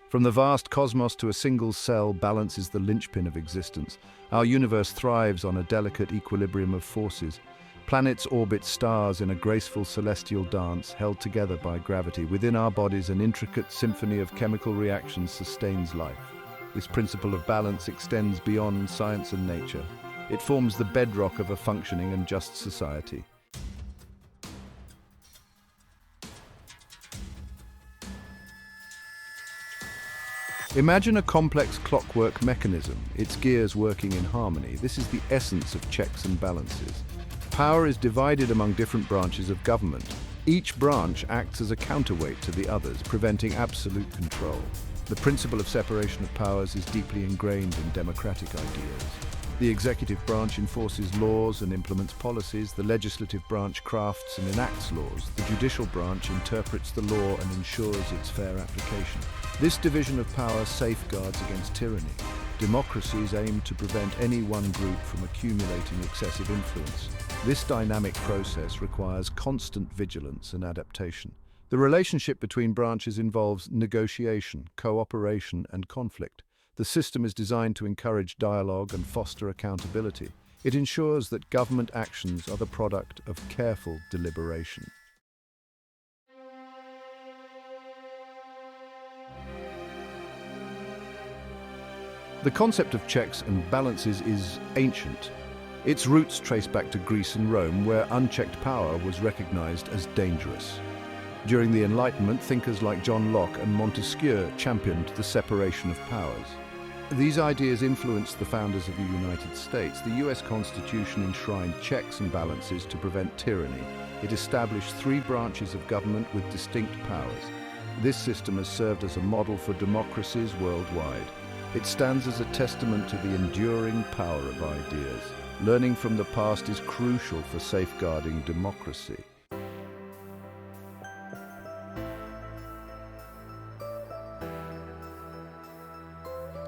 From the vast cosmos to a single cell, balance is the linchpin of existence. Our universe thrives on a delicate equilibrium of forces. Planets orbit stars in a graceful celestial dance held together by gravity. Within our bodies, an intricate symphony of chemical reactions sustains life. This principle of balance extends beyond science and nature. It forms the bedrock of a functioning and just society. Imagine a complex clockwork mechanism, its gears working in harmony. This is the essence of checks and balances. Power is divided among different branches of government. Each branch acts as a counterweight to the others, preventing absolute control. The principle of separation of powers is deeply ingrained in democratic ideas. The executive branch enforces laws and implements policies. The legislative branch crafts and enacts laws. The judicial branch interprets the law and ensures its fair application. This division of power safeguards against tyranny. Democracies aim to prevent any one group from accumulating excessive influence. This dynamic process requires constant vigilance and adaptation. The relationship between branches involves negotiation, cooperation, and conflict. The system is designed to encourage dialogue and foster accountability. It ensures that government actions are the product of careful deliberation. The concept of checks and balances is ancient. Its roots trace back to Greece and Rome, where unchecked power was recognized as dangerous. During the Enlightenment, thinkers like John Locke and Montesquieu championed the separation of powers. These ideas influenced the founders of the United States. The US Constitution enshrined checks and balances to prevent tyranny. It established 3 branches of government with distinct powers. This system has served as a model for democracies worldwide. It stands as a testament to the enduring power of ideas. Learning from the past is crucial for safeguarding democracy.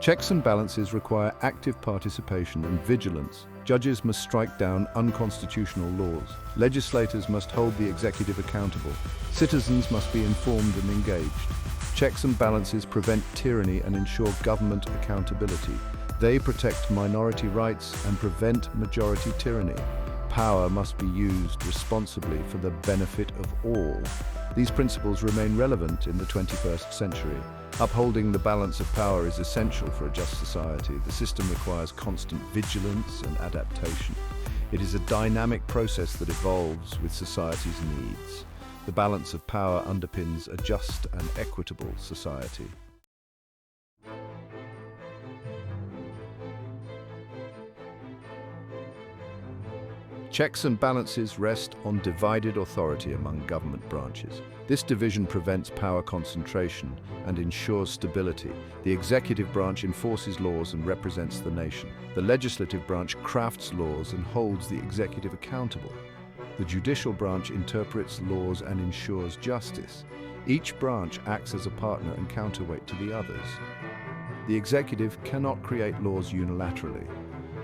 Checks and balances require active participation and vigilance. Judges must strike down unconstitutional laws. Legislators must hold the executive accountable. Citizens must be informed and engaged. Checks and balances prevent tyranny and ensure government accountability. They protect minority rights and prevent majority tyranny. Power must be used responsibly for the benefit of all. These principles remain relevant in the 21st century. Upholding the balance of power is essential for a just society. The system requires constant vigilance and adaptation. It is a dynamic process that evolves with society's needs. The balance of power underpins a just and equitable society. Checks and balances rest on divided authority among government branches. This division prevents power concentration and ensures stability. The executive branch enforces laws and represents the nation. The legislative branch crafts laws and holds the executive accountable. The judicial branch interprets laws and ensures justice. Each branch acts as a partner and counterweight to the others. The executive cannot create laws unilaterally.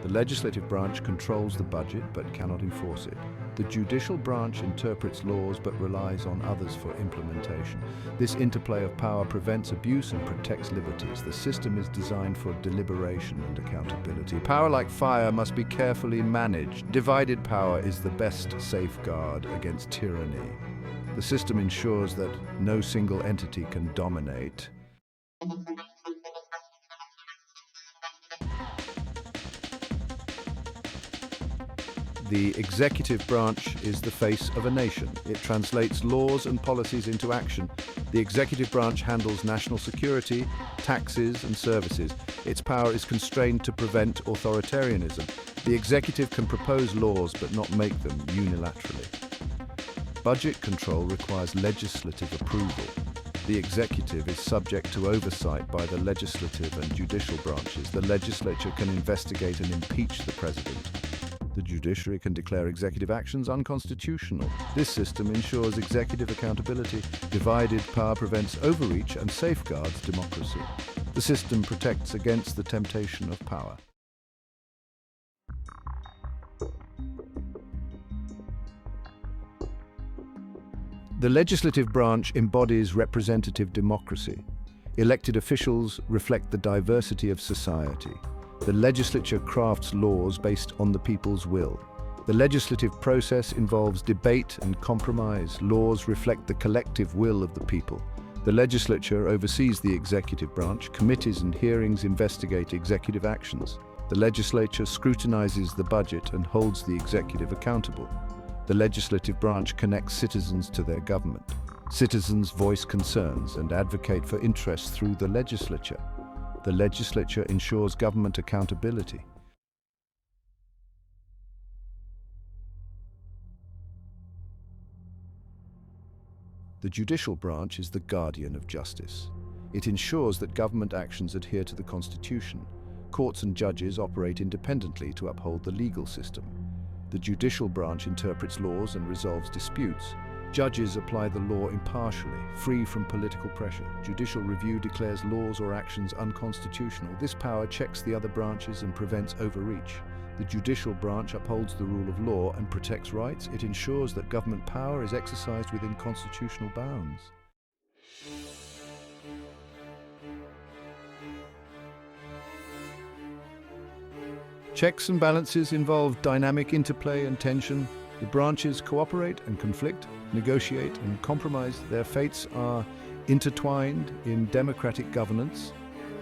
The legislative branch controls the budget but cannot enforce it. The judicial branch interprets laws but relies on others for implementation. This interplay of power prevents abuse and protects liberties. The system is designed for deliberation and accountability. Power, like fire, must be carefully managed. Divided power is the best safeguard against tyranny. The system ensures that no single entity can dominate. The executive branch is the face of a nation. It translates laws and policies into action. The executive branch handles national security, taxes, and services. Its power is constrained to prevent authoritarianism. The executive can propose laws but not make them unilaterally. Budget control requires legislative approval. The executive is subject to oversight by the legislative and judicial branches. The legislature can investigate and impeach the president. The judiciary can declare executive actions unconstitutional. This system ensures executive accountability. Divided power prevents overreach and safeguards democracy. The system protects against the temptation of power. The legislative branch embodies representative democracy. Elected officials reflect the diversity of society. The legislature crafts laws based on the people's will. The legislative process involves debate and compromise. Laws reflect the collective will of the people. The legislature oversees the executive branch. Committees and hearings investigate executive actions. The legislature scrutinizes the budget and holds the executive accountable. The legislative branch connects citizens to their government. Citizens voice concerns and advocate for interests through the legislature. The legislature ensures government accountability. The judicial branch is the guardian of justice. It ensures that government actions adhere to the Constitution. Courts and judges operate independently to uphold the legal system. The judicial branch interprets laws and resolves disputes. Judges apply the law impartially, free from political pressure. Judicial review declares laws or actions unconstitutional. This power checks the other branches and prevents overreach. The judicial branch upholds the rule of law and protects rights. It ensures that government power is exercised within constitutional bounds. Checks and balances involve dynamic interplay and tension. The branches cooperate and conflict, negotiate and compromise. Their fates are intertwined in democratic governance.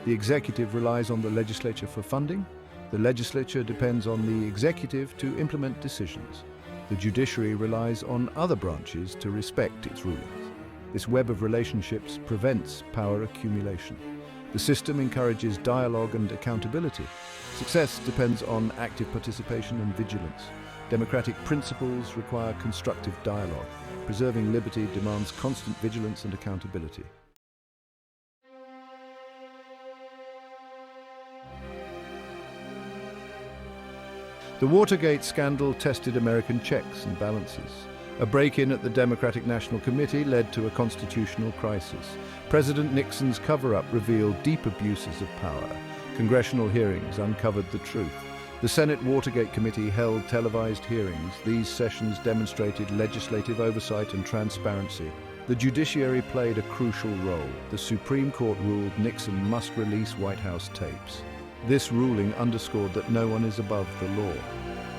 The executive relies on the legislature for funding. The legislature depends on the executive to implement decisions. The judiciary relies on other branches to respect its rulings. This web of relationships prevents power accumulation. The system encourages dialogue and accountability. Success depends on active participation and vigilance. Democratic principles require constructive dialogue. Preserving liberty demands constant vigilance and accountability. The Watergate scandal tested American checks and balances. A break-in at the Democratic National Committee led to a constitutional crisis. President Nixon's cover-up revealed deep abuses of power. Congressional hearings uncovered the truth. The Senate Watergate Committee held televised hearings. These sessions demonstrated legislative oversight and transparency. The judiciary played a crucial role. The Supreme Court ruled Nixon must release White House tapes. This ruling underscored that no one is above the law.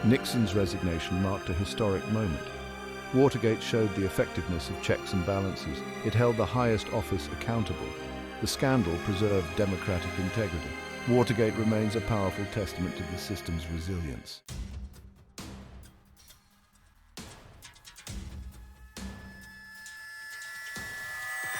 Nixon's resignation marked a historic moment. Watergate showed the effectiveness of checks and balances. It held the highest office accountable. The scandal preserved democratic integrity. Watergate remains a powerful testament to the system's resilience.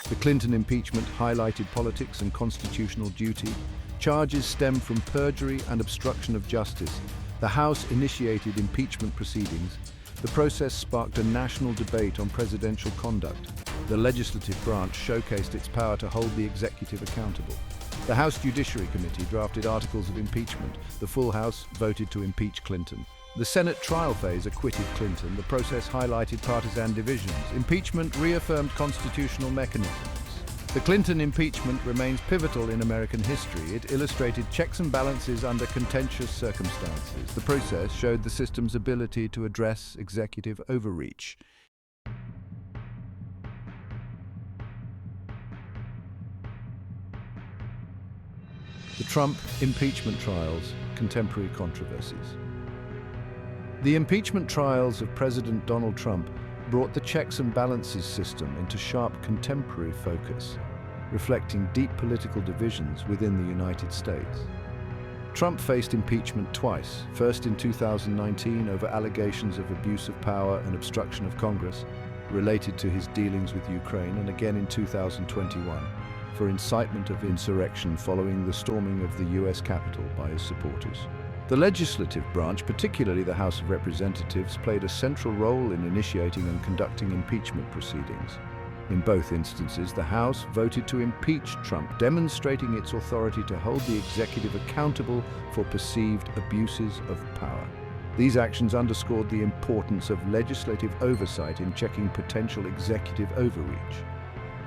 The Clinton impeachment highlighted politics and constitutional duty. Charges stem from perjury and obstruction of justice. The House initiated impeachment proceedings. The process sparked a national debate on presidential conduct. The legislative branch showcased its power to hold the executive accountable. The House Judiciary Committee drafted articles of impeachment. The full House voted to impeach Clinton. The Senate trial phase acquitted Clinton. The process highlighted partisan divisions. Impeachment reaffirmed constitutional mechanisms. The Clinton impeachment remains pivotal in American history. It illustrated checks and balances under contentious circumstances. The process showed the system's ability to address executive overreach. The Trump impeachment trials, contemporary controversies. The impeachment trials of President Donald Trump brought the checks and balances system into sharp contemporary focus, reflecting deep political divisions within the United States. Trump faced impeachment twice, first in 2019 over allegations of abuse of power and obstruction of Congress related to his dealings with Ukraine, and again in 2021 for incitement of insurrection following the storming of the US Capitol by his supporters. The legislative branch, particularly the House of Representatives, played a central role in initiating and conducting impeachment proceedings. In both instances, the House voted to impeach Trump, demonstrating its authority to hold the executive accountable for perceived abuses of power. These actions underscored the importance of legislative oversight in checking potential executive overreach.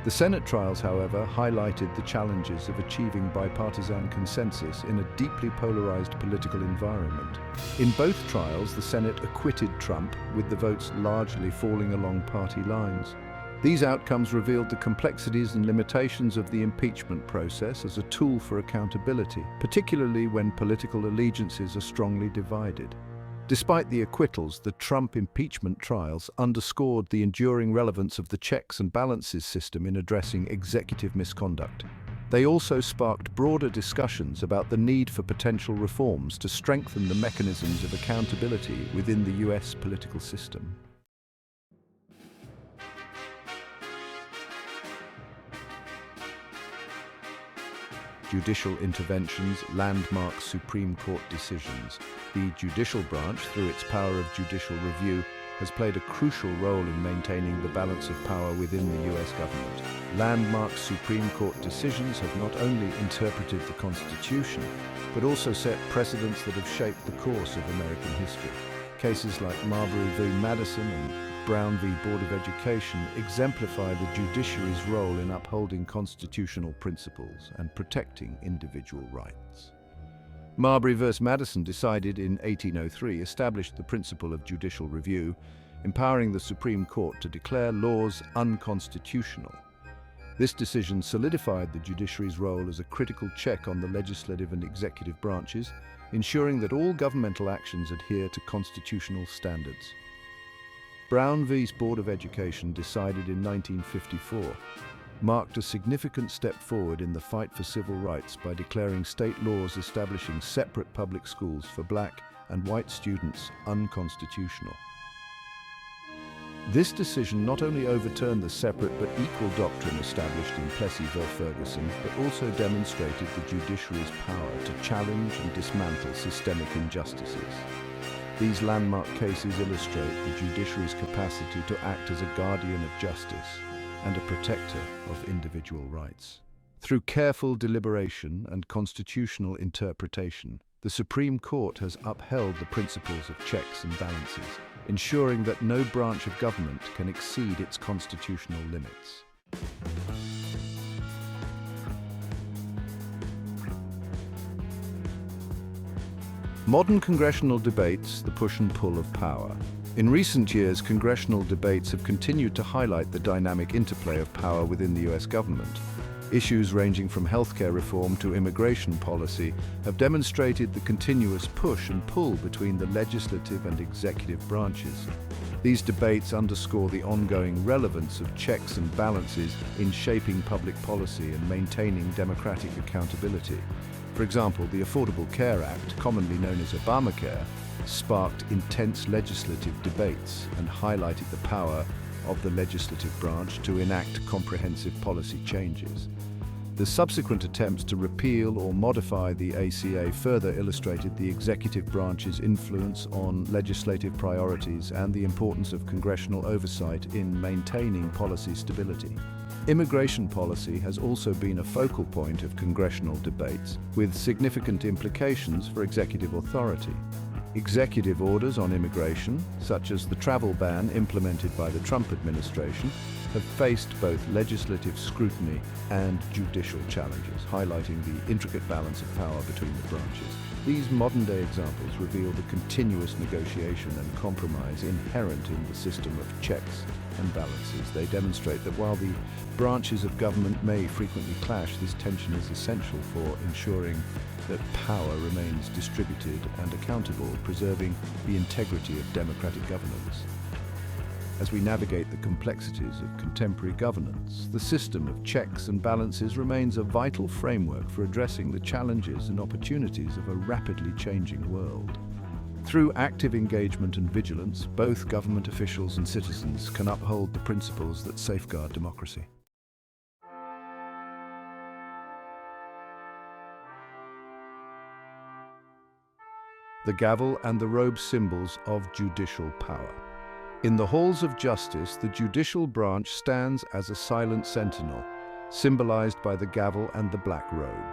The Senate trials, however, highlighted the challenges of achieving bipartisan consensus in a deeply polarized political environment. In both trials, the Senate acquitted Trump, with the votes largely falling along party lines. These outcomes revealed the complexities and limitations of the impeachment process as a tool for accountability, particularly when political allegiances are strongly divided. Despite the acquittals, the Trump impeachment trials underscored the enduring relevance of the checks and balances system in addressing executive misconduct. They also sparked broader discussions about the need for potential reforms to strengthen the mechanisms of accountability within the US political system. Judicial interventions, landmark Supreme Court decisions. The Judicial Branch, through its power of judicial review, has played a crucial role in maintaining the balance of power within the US government. Landmark Supreme Court decisions have not only interpreted the Constitution, but also set precedents that have shaped the course of American history. Cases like Marbury v. Madison and Brown v. Board of Education exemplify the judiciary's role in upholding constitutional principles and protecting individual rights. Marbury v. Madison, decided in 1803, established the principle of judicial review, empowering the Supreme Court to declare laws unconstitutional. This decision solidified the judiciary's role as a critical check on the legislative and executive branches, ensuring that all governmental actions adhere to constitutional standards. Brown v. Board of Education, decided in 1954, marked a significant step forward in the fight for civil rights by declaring state laws establishing separate public schools for black and white students unconstitutional. This decision not only overturned the separate but equal doctrine established in Plessy v. Ferguson, but also demonstrated the judiciary's power to challenge and dismantle systemic injustices. These landmark cases illustrate the judiciary's capacity to act as a guardian of justice and a protector of individual rights. Through careful deliberation and constitutional interpretation, the Supreme Court has upheld the principles of checks and balances, ensuring that no branch of government can exceed its constitutional limits. Modern congressional debates, the push and pull of power. In recent years, congressional debates have continued to highlight the dynamic interplay of power within the US government. Issues ranging from healthcare reform to immigration policy have demonstrated the continuous push and pull between the legislative and executive branches. These debates underscore the ongoing relevance of checks and balances in shaping public policy and maintaining democratic accountability. For example, the Affordable Care Act, commonly known as Obamacare, sparked intense legislative debates and highlighted the power of the legislative branch to enact comprehensive policy changes. The subsequent attempts to repeal or modify the ACA further illustrated the executive branch's influence on legislative priorities and the importance of congressional oversight in maintaining policy stability. Immigration policy has also been a focal point of congressional debates, with significant implications for executive authority. Executive orders on immigration, such as the travel ban implemented by the Trump administration, have faced both legislative scrutiny and judicial challenges, highlighting the intricate balance of power between the branches. These modern-day examples reveal the continuous negotiation and compromise inherent in the system of checks and balances. They demonstrate that while the branches of government may frequently clash, this tension is essential for ensuring that power remains distributed and accountable, preserving the integrity of democratic governance. As we navigate the complexities of contemporary governance, the system of checks and balances remains a vital framework for addressing the challenges and opportunities of a rapidly changing world. Through active engagement and vigilance, both government officials and citizens can uphold the principles that safeguard democracy. The gavel and the robe, symbols of judicial power. In the halls of justice, the judicial branch stands as a silent sentinel, symbolized by the gavel and the black robe.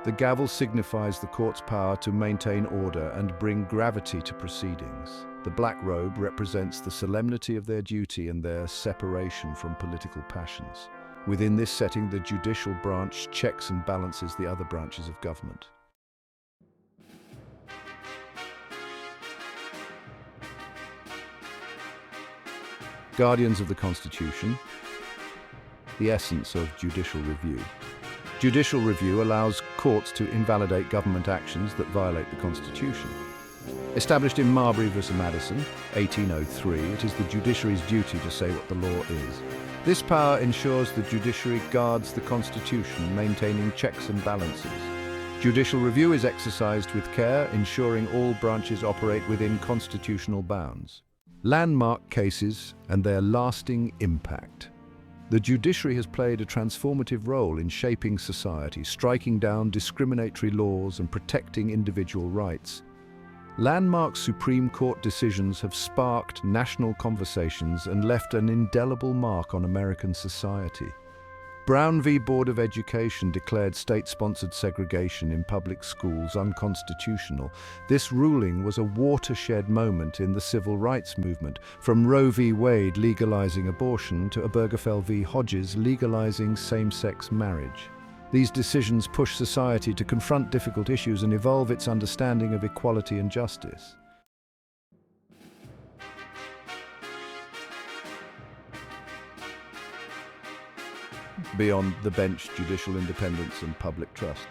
The gavel signifies the court's power to maintain order and bring gravity to proceedings. The black robe represents the solemnity of their duty and their separation from political passions. Within this setting, the judicial branch checks and balances the other branches of government. Guardians of the Constitution. the essence of judicial review. Judicial review allows courts to invalidate government actions that violate the Constitution. Established in Marbury v. Madison, 1803, it is the judiciary's duty to say what the law is. This power ensures the judiciary guards the Constitution, maintaining checks and balances. Judicial review is exercised with care, ensuring all branches operate within constitutional bounds. Landmark cases and their lasting impact. The judiciary has played a transformative role in shaping society, striking down discriminatory laws and protecting individual rights. Landmark Supreme Court decisions have sparked national conversations and left an indelible mark on American society. Brown v. Board of Education declared state-sponsored segregation in public schools unconstitutional. This ruling was a watershed moment in the civil rights movement, from Roe v. Wade legalizing abortion to Obergefell v. Hodges legalizing same-sex marriage. These decisions push society to confront difficult issues and evolve its understanding of equality and justice. Beyond the bench, judicial independence and public trust.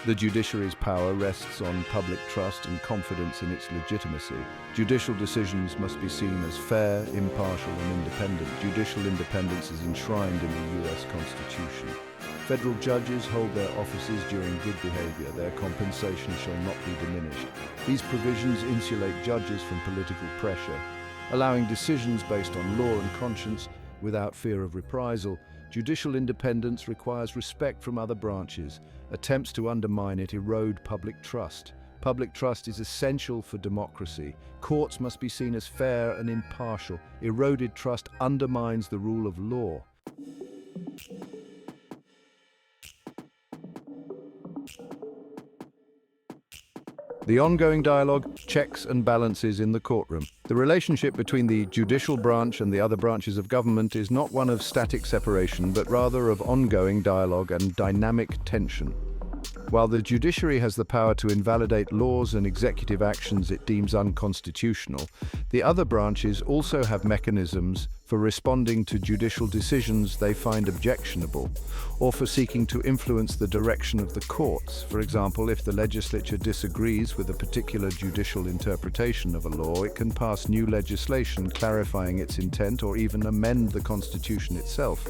The judiciary's power rests on public trust and confidence in its legitimacy. Judicial decisions must be seen as fair, impartial, and independent. Judicial independence is enshrined in the U.S. Constitution. Federal judges hold their offices during good behavior. Their compensation shall not be diminished. These provisions insulate judges from political pressure, allowing decisions based on law and conscience without fear of reprisal. Judicial independence requires respect from other branches. Attempts to undermine it erode public trust. Public trust is essential for democracy. Courts must be seen as fair and impartial. Eroded trust undermines the rule of law. The ongoing dialogue, checks and balances in the courtroom. The relationship between the judicial branch and the other branches of government is not one of static separation, but rather of ongoing dialogue and dynamic tension. While the judiciary has the power to invalidate laws and executive actions it deems unconstitutional, the other branches also have mechanisms for responding to judicial decisions they find objectionable, or for seeking to influence the direction of the courts. For example, if the legislature disagrees with a particular judicial interpretation of a law, it can pass new legislation clarifying its intent or even amend the Constitution itself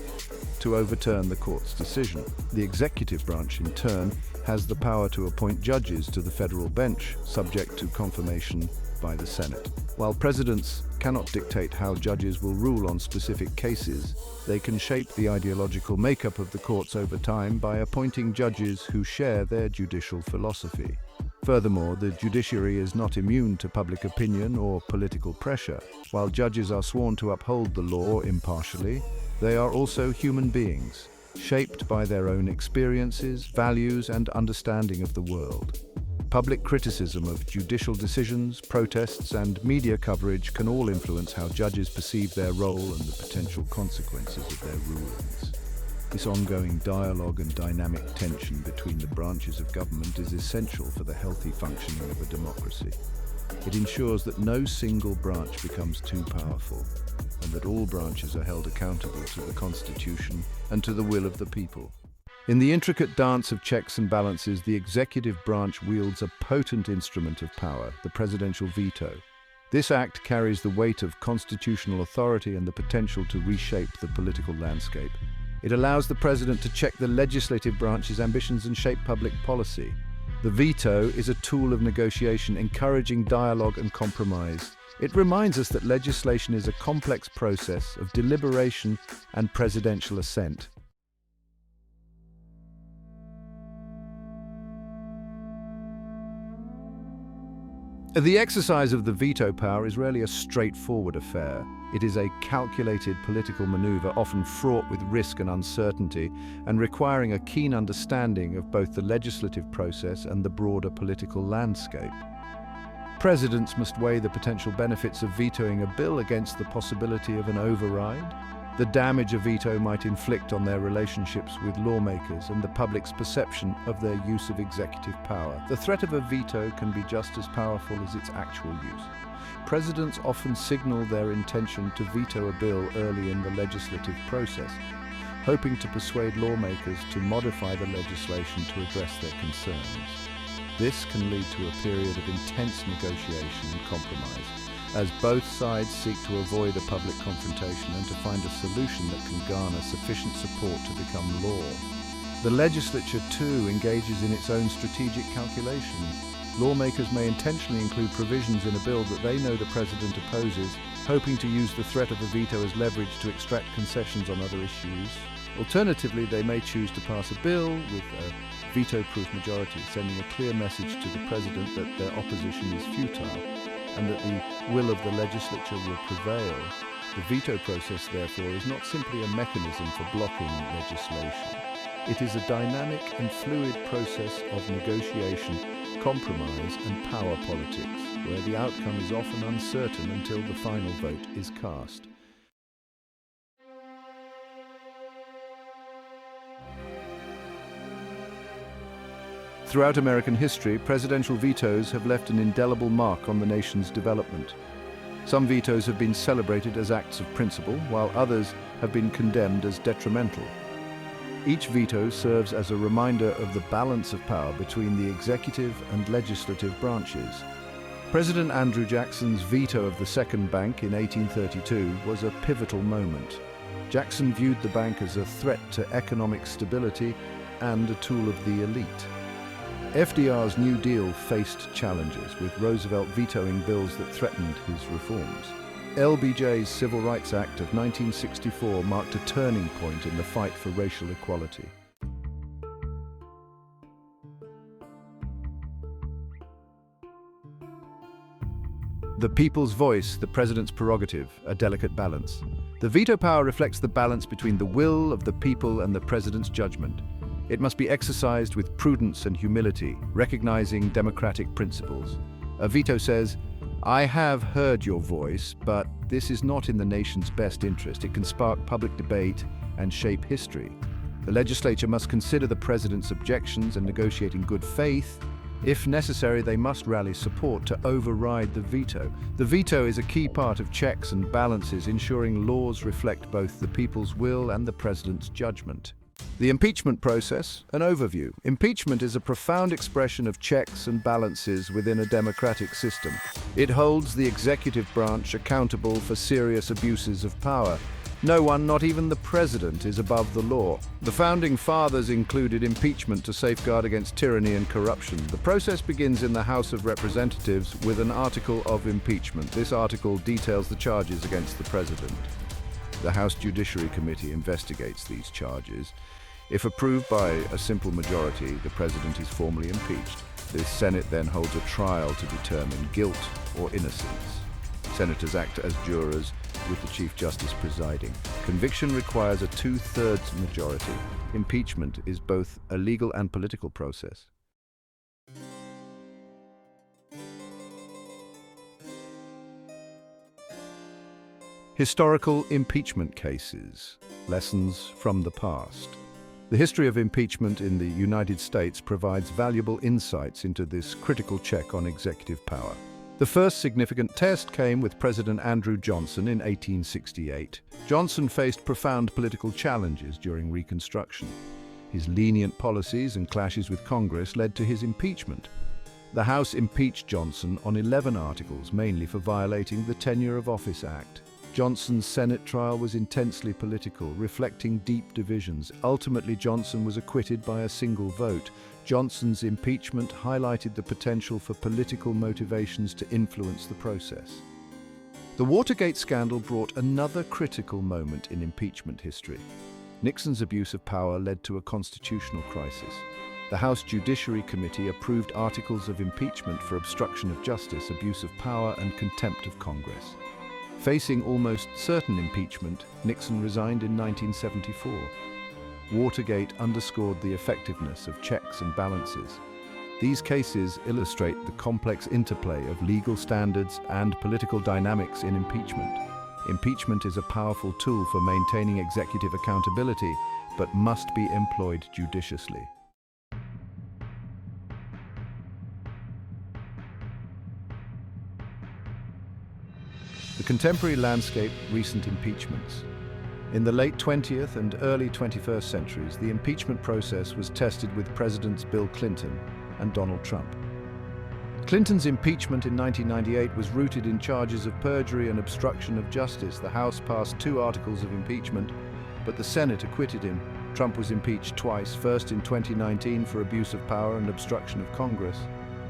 to overturn the court's decision. The executive branch, in turn, has the power to appoint judges to the federal bench, subject to confirmation by the Senate. While presidents cannot dictate how judges will rule on specific cases, they can shape the ideological makeup of the courts over time by appointing judges who share their judicial philosophy. Furthermore, the judiciary is not immune to public opinion or political pressure. While judges are sworn to uphold the law impartially, they are also human beings, shaped by their own experiences, values, and understanding of the world. Public criticism of judicial decisions, protests, and media coverage can all influence how judges perceive their role and the potential consequences of their rulings. This ongoing dialogue and dynamic tension between the branches of government is essential for the healthy functioning of a democracy. It ensures that no single branch becomes too powerful, and that all branches are held accountable to the Constitution and to the will of the people. In the intricate dance of checks and balances, the executive branch wields a potent instrument of power, the presidential veto. This act carries the weight of constitutional authority and the potential to reshape the political landscape. It allows the president to check the legislative branch's ambitions and shape public policy. The veto is a tool of negotiation, encouraging dialogue and compromise. It reminds us that legislation is a complex process of deliberation and presidential assent. The exercise of the veto power is rarely a straightforward affair. It is a calculated political maneuver, often fraught with risk and uncertainty, and requiring a keen understanding of both the legislative process and the broader political landscape. Presidents must weigh the potential benefits of vetoing a bill against the possibility of an override, the damage a veto might inflict on their relationships with lawmakers, and the public's perception of their use of executive power. The threat of a veto can be just as powerful as its actual use. Presidents often signal their intention to veto a bill early in the legislative process, hoping to persuade lawmakers to modify the legislation to address their concerns. This can lead to a period of intense negotiation and compromise, as both sides seek to avoid a public confrontation and to find a solution that can garner sufficient support to become law. The legislature, too, engages in its own strategic calculations. Lawmakers may intentionally include provisions in a bill that they know the president opposes, hoping to use the threat of a veto as leverage to extract concessions on other issues. Alternatively, they may choose to pass a bill with a veto-proof majority, sending a clear message to the president that their opposition is futile and that the will of the legislature will prevail. The veto process, therefore, is not simply a mechanism for blocking legislation. It is a dynamic and fluid process of negotiation, compromise, and power politics, where the outcome is often uncertain until the final vote is cast. Throughout American history, presidential vetoes have left an indelible mark on the nation's development. Some vetoes have been celebrated as acts of principle, while others have been condemned as detrimental. Each veto serves as a reminder of the balance of power between the executive and legislative branches. President Andrew Jackson's veto of the Second Bank in 1832 was a pivotal moment. Jackson viewed the bank as a threat to economic stability and a tool of the elite. FDR's New Deal faced challenges, with Roosevelt vetoing bills that threatened his reforms. LBJ's Civil Rights Act of 1964 marked a turning point in the fight for racial equality. The people's voice, the president's prerogative, a delicate balance. The veto power reflects the balance between the will of the people and the president's judgment. It must be exercised with prudence and humility, recognizing democratic principles. A veto says, "I have heard your voice, but this is not in the nation's best interest. It can spark public debate and shape history." The legislature must consider the president's objections and negotiate in good faith. If necessary, they must rally support to override the veto. The veto is a key part of checks and balances, ensuring laws reflect both the people's will and the president's judgment. The impeachment process, an overview. Impeachment is a profound expression of checks and balances within a democratic system. It holds the executive branch accountable for serious abuses of power. No one, not even the president, is above the law. The founding fathers included impeachment to safeguard against tyranny and corruption. The process begins in the House of Representatives with an article of impeachment. This article details the charges against the president. The House Judiciary Committee investigates these charges. If approved by a simple majority, the president is formally impeached. The Senate then holds a trial to determine guilt or innocence. Senators act as jurors, with the Chief Justice presiding. Conviction requires a 2/3 majority. Impeachment is both a legal and political process. Historical impeachment cases. Lessons from the past. The history of impeachment in the United States provides valuable insights into this critical check on executive power. The first significant test came with President Andrew Johnson in 1868. Johnson faced profound political challenges during Reconstruction. His lenient policies and clashes with Congress led to his impeachment. The House impeached Johnson on 11 articles, mainly for violating the Tenure of Office Act. Johnson's Senate trial was intensely political, reflecting deep divisions. Ultimately, Johnson was acquitted by a single vote. Johnson's impeachment highlighted the potential for political motivations to influence the process. The Watergate scandal brought another critical moment in impeachment history. Nixon's abuse of power led to a constitutional crisis. The House Judiciary Committee approved articles of impeachment for obstruction of justice, abuse of power, and contempt of Congress. Facing almost certain impeachment, Nixon resigned in 1974. Watergate underscored the effectiveness of checks and balances. These cases illustrate the complex interplay of legal standards and political dynamics in impeachment. Impeachment is a powerful tool for maintaining executive accountability, but must be employed judiciously. The contemporary landscape, recent impeachments. In the late 20th and early 21st centuries, the impeachment process was tested with Presidents Bill Clinton and Donald Trump. Clinton's impeachment in 1998 was rooted in charges of perjury and obstruction of justice. The House passed 2 articles of impeachment, but the Senate acquitted him. Trump was impeached twice, first in 2019 for abuse of power and obstruction of Congress,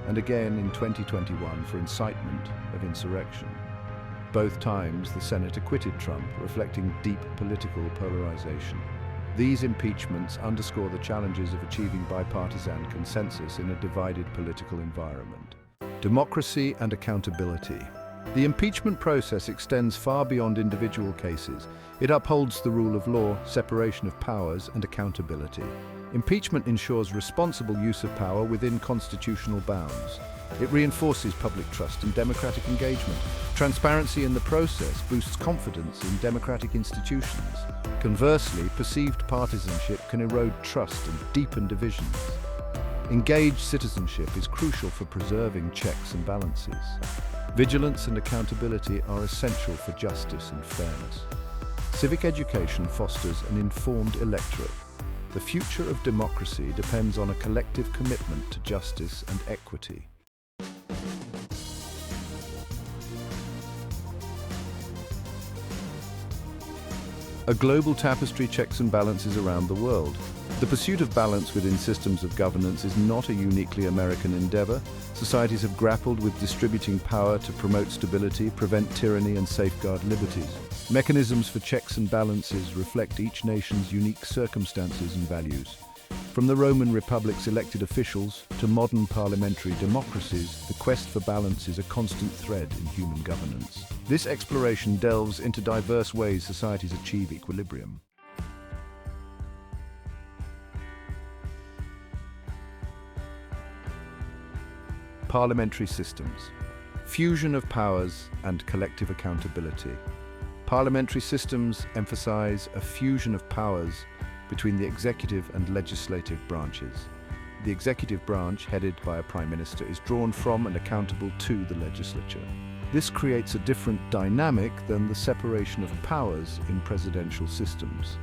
and again in 2021 for incitement of insurrection. Both times, the Senate acquitted Trump, reflecting deep political polarization. These impeachments underscore the challenges of achieving bipartisan consensus in a divided political environment. Democracy and accountability. The impeachment process extends far beyond individual cases. It upholds the rule of law, separation of powers, and accountability. Impeachment ensures responsible use of power within constitutional bounds. It reinforces public trust and democratic engagement. Transparency in the process boosts confidence in democratic institutions. Conversely, perceived partisanship can erode trust and deepen divisions. Engaged citizenship is crucial for preserving checks and balances. Vigilance and accountability are essential for justice and fairness. Civic education fosters an informed electorate. The future of democracy depends on a collective commitment to justice and equity. A global tapestry checks and balances around the world. The pursuit of balance within systems of governance is not a uniquely American endeavor. Societies have grappled with distributing power to promote stability, prevent tyranny, and safeguard liberties. Mechanisms for checks and balances reflect each nation's unique circumstances and values. From the Roman Republic's elected officials to modern parliamentary democracies, the quest for balance is a constant thread in human governance. This exploration delves into diverse ways societies achieve equilibrium. Parliamentary systems. Fusion of powers and collective accountability. Parliamentary systems emphasize a fusion of powers between the executive and legislative branches. The executive branch, headed by a prime minister, is drawn from and accountable to the legislature. This creates a different dynamic than the separation of powers in presidential systems.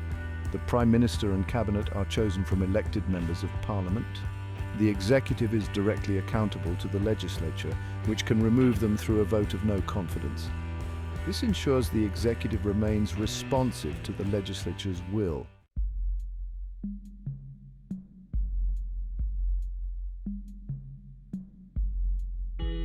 The prime minister and cabinet are chosen from elected members of parliament. The executive is directly accountable to the legislature, which can remove them through a vote of no confidence. This ensures the executive remains responsive to the legislature's will.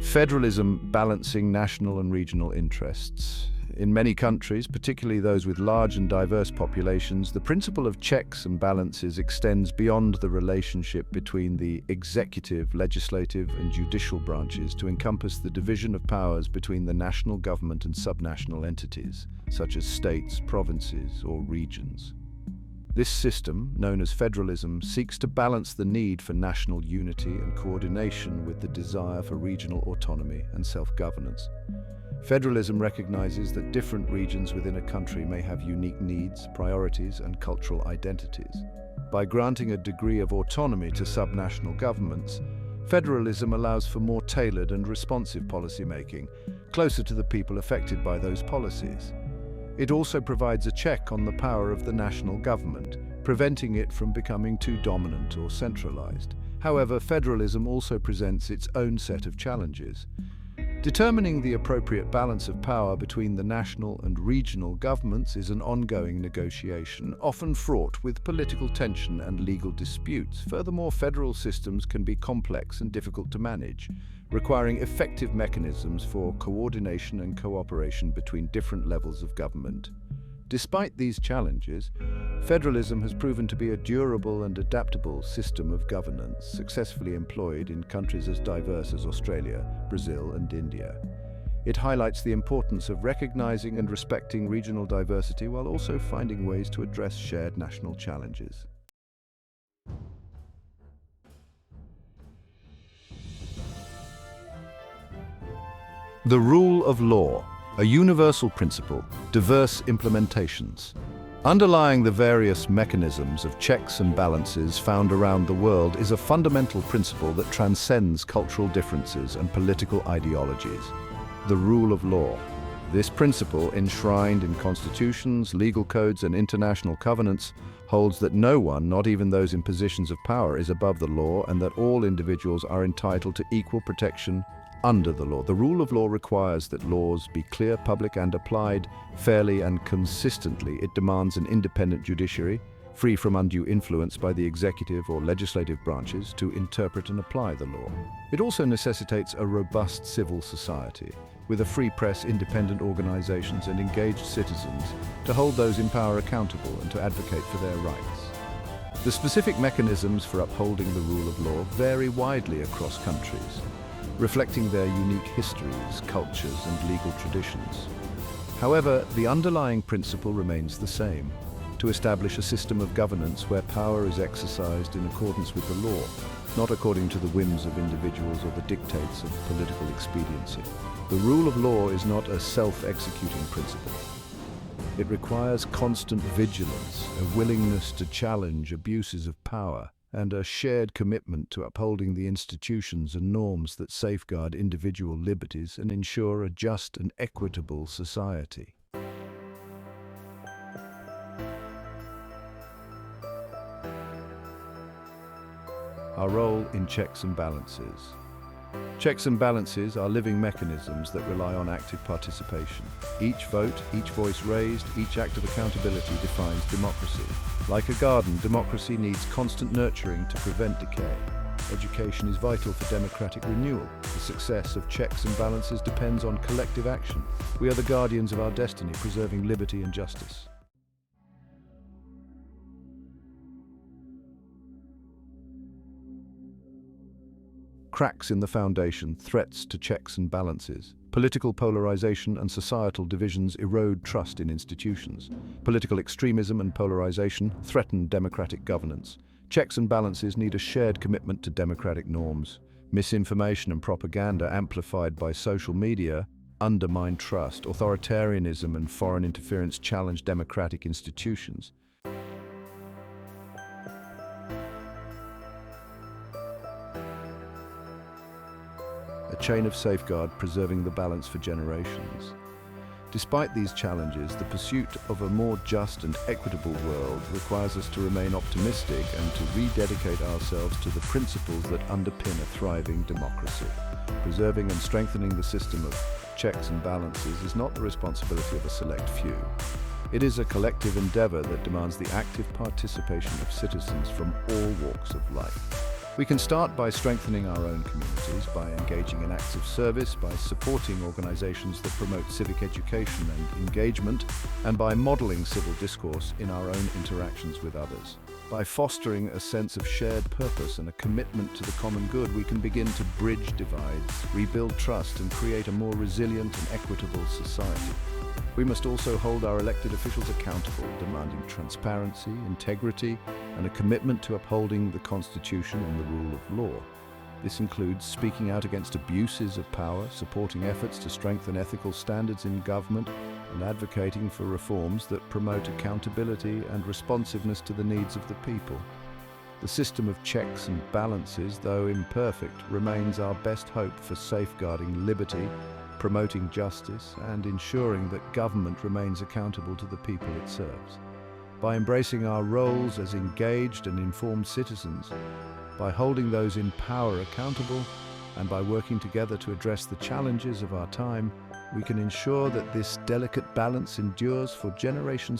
Federalism, balancing national and regional interests. In many countries, particularly those with large and diverse populations, the principle of checks and balances extends beyond the relationship between the executive, legislative, and judicial branches to encompass the division of powers between the national government and subnational entities, such as states, provinces, or regions. This system, known as federalism, seeks to balance the need for national unity and coordination with the desire for regional autonomy and self-governance. Federalism recognizes that different regions within a country may have unique needs, priorities, and cultural identities. By granting a degree of autonomy to subnational governments, federalism allows for more tailored and responsive policymaking, closer to the people affected by those policies. It also provides a check on the power of the national government, preventing it from becoming too dominant or centralized. However, federalism also presents its own set of challenges. Determining the appropriate balance of power between the national and regional governments is an ongoing negotiation, often fraught with political tension and legal disputes. Furthermore, federal systems can be complex and difficult to manage, requiring effective mechanisms for coordination and cooperation between different levels of government. Despite these challenges, federalism has proven to be a durable and adaptable system of governance, successfully employed in countries as diverse as Australia, Brazil, and India. It highlights the importance of recognizing and respecting regional diversity while also finding ways to address shared national challenges. The rule of law, a universal principle, diverse implementations. Underlying the various mechanisms of checks and balances found around the world is a fundamental principle that transcends cultural differences and political ideologies: the rule of law. This principle, enshrined in constitutions, legal codes, and international covenants, holds that no one, not even those in positions of power, is above the law, and that all individuals are entitled to equal protection under the law. The rule of law requires that laws be clear, public, and applied fairly and consistently. It demands an independent judiciary, free from undue influence by the executive or legislative branches, to interpret and apply the law. It also necessitates a robust civil society, with a free press, independent organizations, and engaged citizens to hold those in power accountable and to advocate for their rights. The specific mechanisms for upholding the rule of law vary widely across countries, reflecting their unique histories, cultures, and legal traditions. However, the underlying principle remains the same: to establish a system of governance where power is exercised in accordance with the law, not according to the whims of individuals or the dictates of political expediency. The rule of law is not a self-executing principle. It requires constant vigilance, a willingness to challenge abuses of power, and a shared commitment to upholding the institutions and norms that safeguard individual liberties and ensure a just and equitable society. Our role in checks and balances. Checks and balances are living mechanisms that rely on active participation. Each vote, each voice raised, each act of accountability defines democracy. Like a garden, democracy needs constant nurturing to prevent decay. Education is vital for democratic renewal. The success of checks and balances depends on collective action. We are the guardians of our destiny, preserving liberty and justice. Cracks in the foundation, threats to checks and balances. Political polarization and societal divisions erode trust in institutions. Political extremism and polarization threaten democratic governance. Checks and balances need a shared commitment to democratic norms. Misinformation and propaganda, amplified by social media, undermine trust. Authoritarianism and foreign interference challenge democratic institutions. A chain of safeguard preserving the balance for generations. Despite these challenges, the pursuit of a more just and equitable world requires us to remain optimistic and to rededicate ourselves to the principles that underpin a thriving democracy. Preserving and strengthening the system of checks and balances is not the responsibility of a select few. It is a collective endeavor that demands the active participation of citizens from all walks of life. We can start by strengthening our own communities, by engaging in acts of service, by supporting organizations that promote civic education and engagement, and by modeling civil discourse in our own interactions with others. By fostering a sense of shared purpose and a commitment to the common good, we can begin to bridge divides, rebuild trust, and create a more resilient and equitable society. We must also hold our elected officials accountable, demanding transparency, integrity, and a commitment to upholding the Constitution and the rule of law. This includes speaking out against abuses of power, supporting efforts to strengthen ethical standards in government, and advocating for reforms that promote accountability and responsiveness to the needs of the people. The system of checks and balances, though imperfect, remains our best hope for safeguarding liberty, promoting justice, and ensuring that government remains accountable to the people it serves. By embracing our roles as engaged and informed citizens, by holding those in power accountable, and by working together to address the challenges of our time, we can ensure that this delicate balance endures for generations